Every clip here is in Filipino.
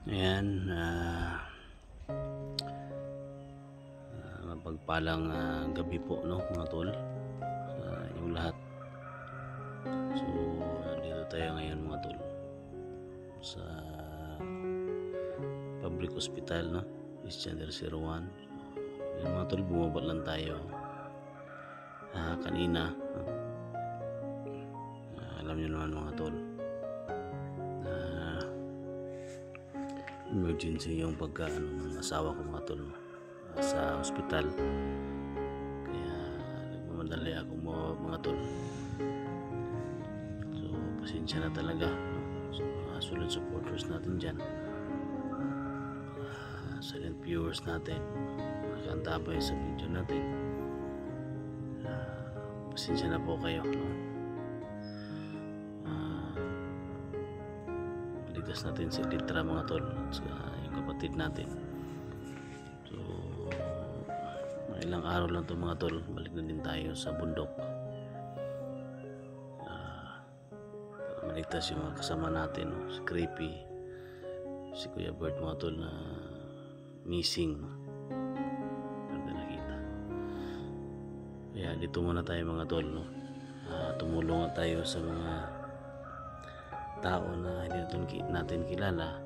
Ayan, mapagpalang gabi po, no, mga tol, sa inyong lahat. So, nandito tayo ngayon, mga tol, sa public hospital, no, Christian del 01. Ayan, mga tol, bumaba lang tayo kanina. Alam nyo naman, mga tol, na emergency yung ng asawa ko, mga tol, sa hospital. Kaya nagmamadali ako, mga tol. So pasensya na talaga, no? Sa mga solid supporters natin dyan, silent viewers natin, nakantabay sa video natin, pasensya na po kayo, no? Maligtas natin si Litra, mga tol, at yung kapatid natin. So ilang araw lang to, mga tol, balik na din tayo sa bundok. Maligtas yung mga kasama natin, no? Si Creepy, si Kuya Bert, mga tol, na missing, no? Pero nakita. Kaya dito muna tayo, mga tol, no? Tumulong tayo sa mga tao na hindi natin kilala.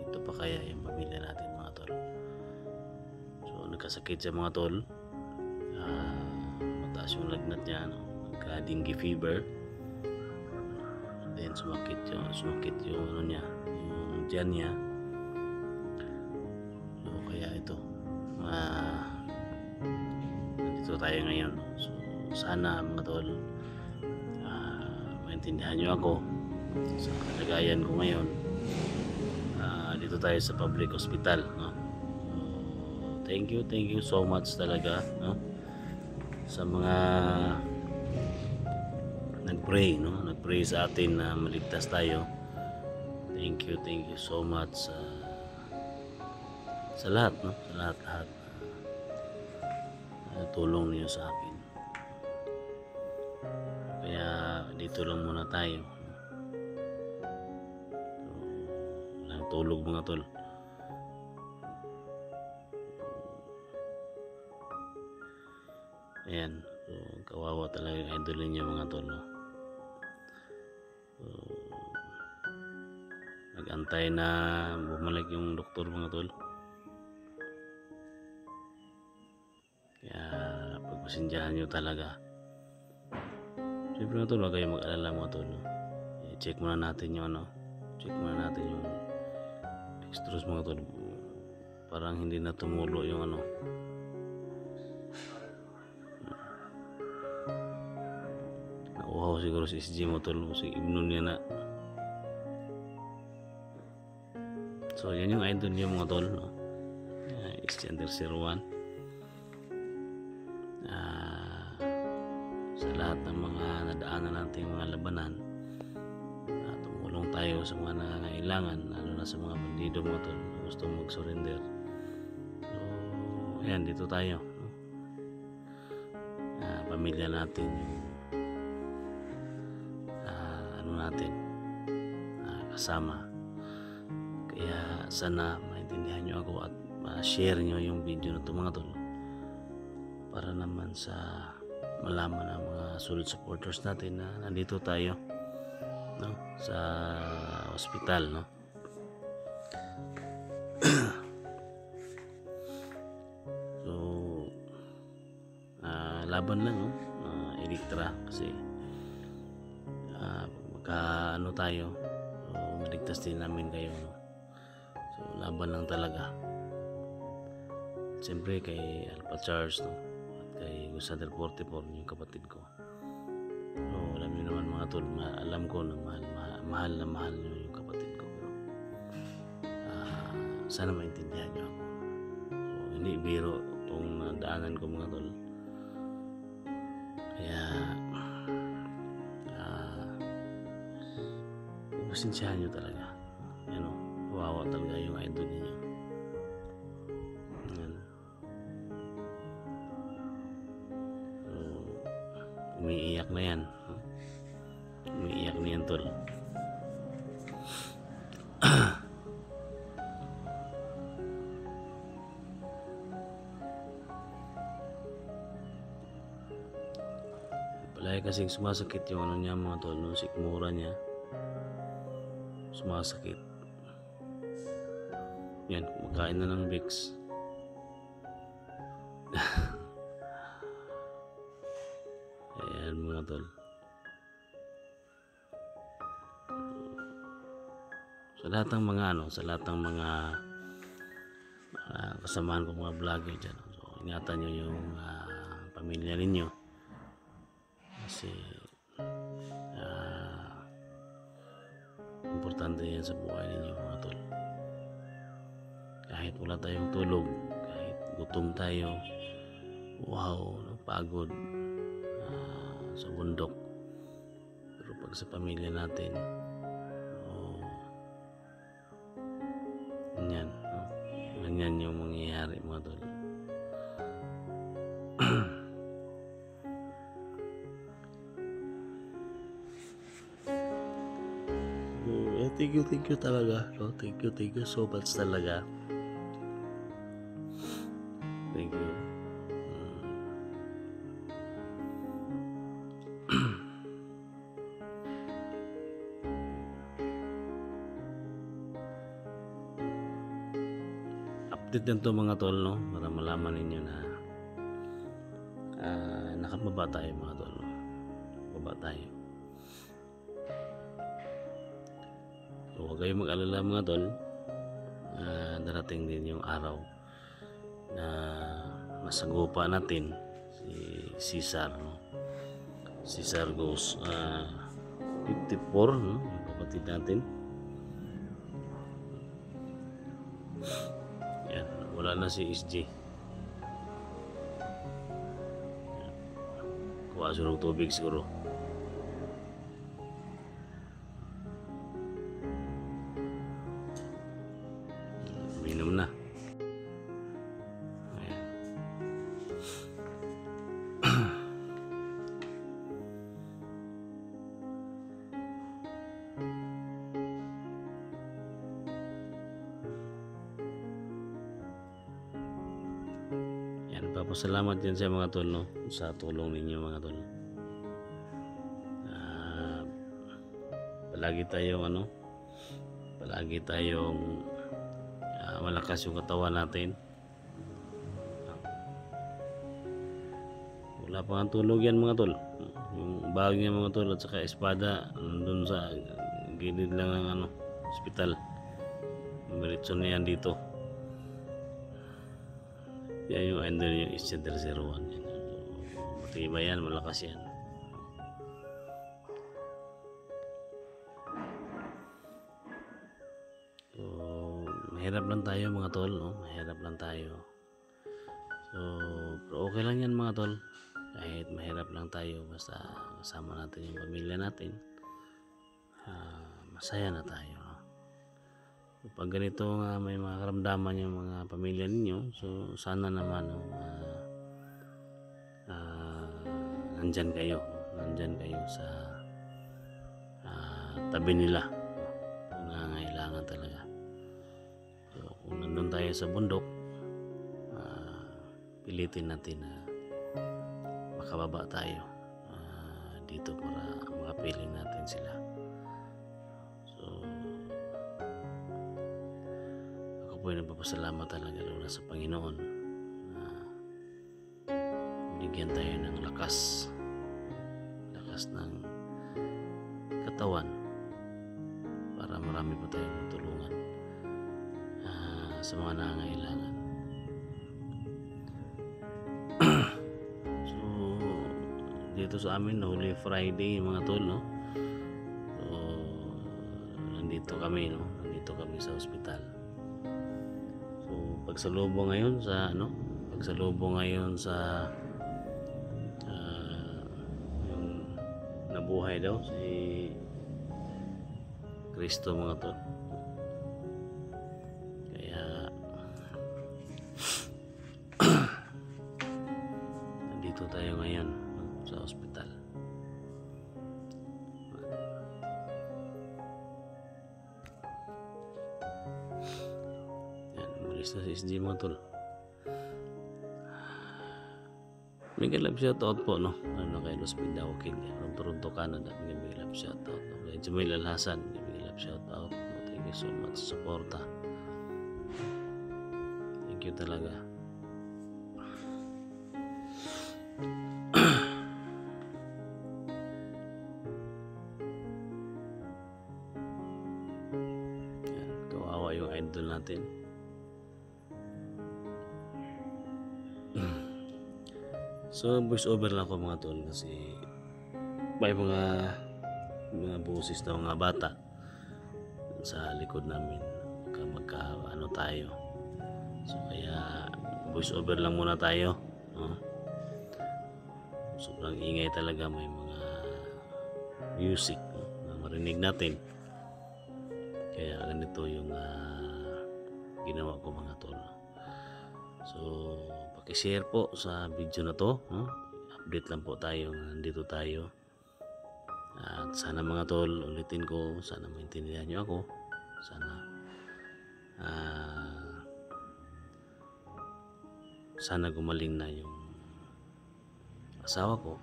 Ito pa kaya yung pamilya natin, mga tol. So nagkasakit siya, mga tol, mataas yung lagnat niya, no? Nagka-dengue fever. Then sumakit yung ano niya, yung tiyan niya. So kaya ito, nandito tayo ngayon. So sana, mga tol, maintindihan nyo ako sa kalagayan ko ngayon. Dito tayo sa public hospital, no? So, thank you so much talaga, no, sa mga nagpray, no? Nagpray sa atin na maligtas tayo. Thank you so much sa lahat, no? Sa lahat tulong niyo sa akin. Kaya dito lang muna tayo. So, walang tulog, mga tol. Ayan, so kawawa talaga yung idol niyo, mga tol, no? So, nag-antay na bumalik yung doktor, mga tol. Kaya pagpasensyahan nyo talaga. Siyempre, mga tol, huwag kayong mag-alala, mga tol, no? Check muna natin yung dextrose, mga tol. Parang hindi na tumulo yung nauhaw siguro si SG, mga tol, si immune niya na. So yan yung idol niyo, mga tol, no? Christian del 01. Sa lahat ng mga nadaanan nating mga labanan, tumulong tayo sa mga nangangailangan, lalo na sa mga bandido, mga tol, na gustong mag-surrender. So ayan, dito tayo, no? Pamilya natin, natin kasama. Kaya sana maintindihan nyo ako at share nyo yung video na ito, mga tol, para naman sa malaman ng mga solid supporters natin na nandito tayo, no, sa hospital, no? So laban lang, no? Elektra, kasi magkaano tayo, so maligtas din namin kayo, no? So laban lang talaga. Siyempre kay Alpha Charles, no, at kay Gusader 44, yung kapatid ko. So alam niyo naman, mga tol, alam ko na mahal niyo yung kapatid ko. Pero sana maintindihan niyo ako. So hindi biro itong daanan ko, mga tol. Kaya pasensyahan nyo talaga. Yan, wawa talaga yung idol niyo. Yan. So, umiiyak na yan. Umiiyak na yan, tol. Lagi kasing sumasakit yung ano niya mga tol, no? Sikmura niya. Sumasakit. Yan, kumakain na ng Vicks. Ayan mga tol. Sa lahat ng mga sa lahat ng mga kasamaan ko mga vlogger dyan. So, ingatan nyo yung pamilya ninyo. Kasi importante yan sa buhay ninyo mga tol. Kahit wala tayong tulog, kahit gutom tayo, wow, pagod sa bundok. Pero pag sa pamilya natin, ganyan yung mangyayari mga tol. Thank you talaga, no? Thank you so much talaga. Thank you. Update din to mga tol, no? Para malaman ninyo na nakababa tayo mga tol, no? Baba tayo. So huwag kayong mag-alala mga tol. Darating din yung araw na masagupa natin si Cesar, no? Cesar goes 54, no? Yung kapatid natin. Yan, wala na si SG. Kuha surong tubig siguro. Minum na. Ayan. Yan, papasalamat din sa mga tol, no? Sa tulong ninyo mga tol. Palagi tayong malakas yung katawan natin. Wala pa ang tulog yan mga tol. Yung bag niya mga tol at saka espada nandun sa gilid lang ng hospital. Miritso na yan dito. Yan yung under yung SG-01 yan. Matibay yan, malakas yan. Mahirap lang tayo mga tol, no? Mahirap lang tayo. So, pero okay lang yan mga tol. Kahit mahirap lang tayo, basta kasama natin yung pamilya natin, masaya na tayo, no? So, pag ganito may mga karamdaman yung mga pamilya ninyo, so sana naman nandyan kayo sa tabi nila. Nangangailangan talaga. Kung nandun tayo sa bundok, pilitin natin na makababa tayo dito para makapiling natin sila. So ako po ay nagpapasalamat talaga lalo sa Panginoon na binigyan tayo ng lakas ng katawan para marami pa tayong matulungan sa mga nangangailangan. So dito sa amin Holy Friday mga tol, no? So nandito kami sa ospital. So pagsalubong ngayon sa yung nabuhay daw si Kristo mga tol. Nandito tayo ngayon sa ospital. Yan, umalis na si SG mga tol. Mega love shoutout po, no? Ano kay Los Pindawakil, from Toronto, Canada. Mega love shoutout. No? Kay Jamil Alhasan, mega love shoutout. No? Thank you so much sa suporta. Thank you talaga. Yan, kawawa yung idol natin. So, voice over lang ako mga tol kasi may mga boses ng mga bata sa likod namin. Magka ano tayo. So, kaya voice over lang muna tayo. No? Sobrang ingay talaga, may mga music, no? Na marinig natin. Kaya ganito yung ginawa ko mga tol. So, paki-share po sa video na to, no? Update lang po tayo, nandito tayo. At sana mga tol, ulitin ko, sana maintindihan nyo ako. Sana gumaling na yung asawa ko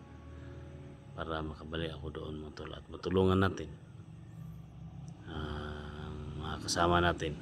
para makabalik ako doon mga tol at matulungan natin mga kasama natin.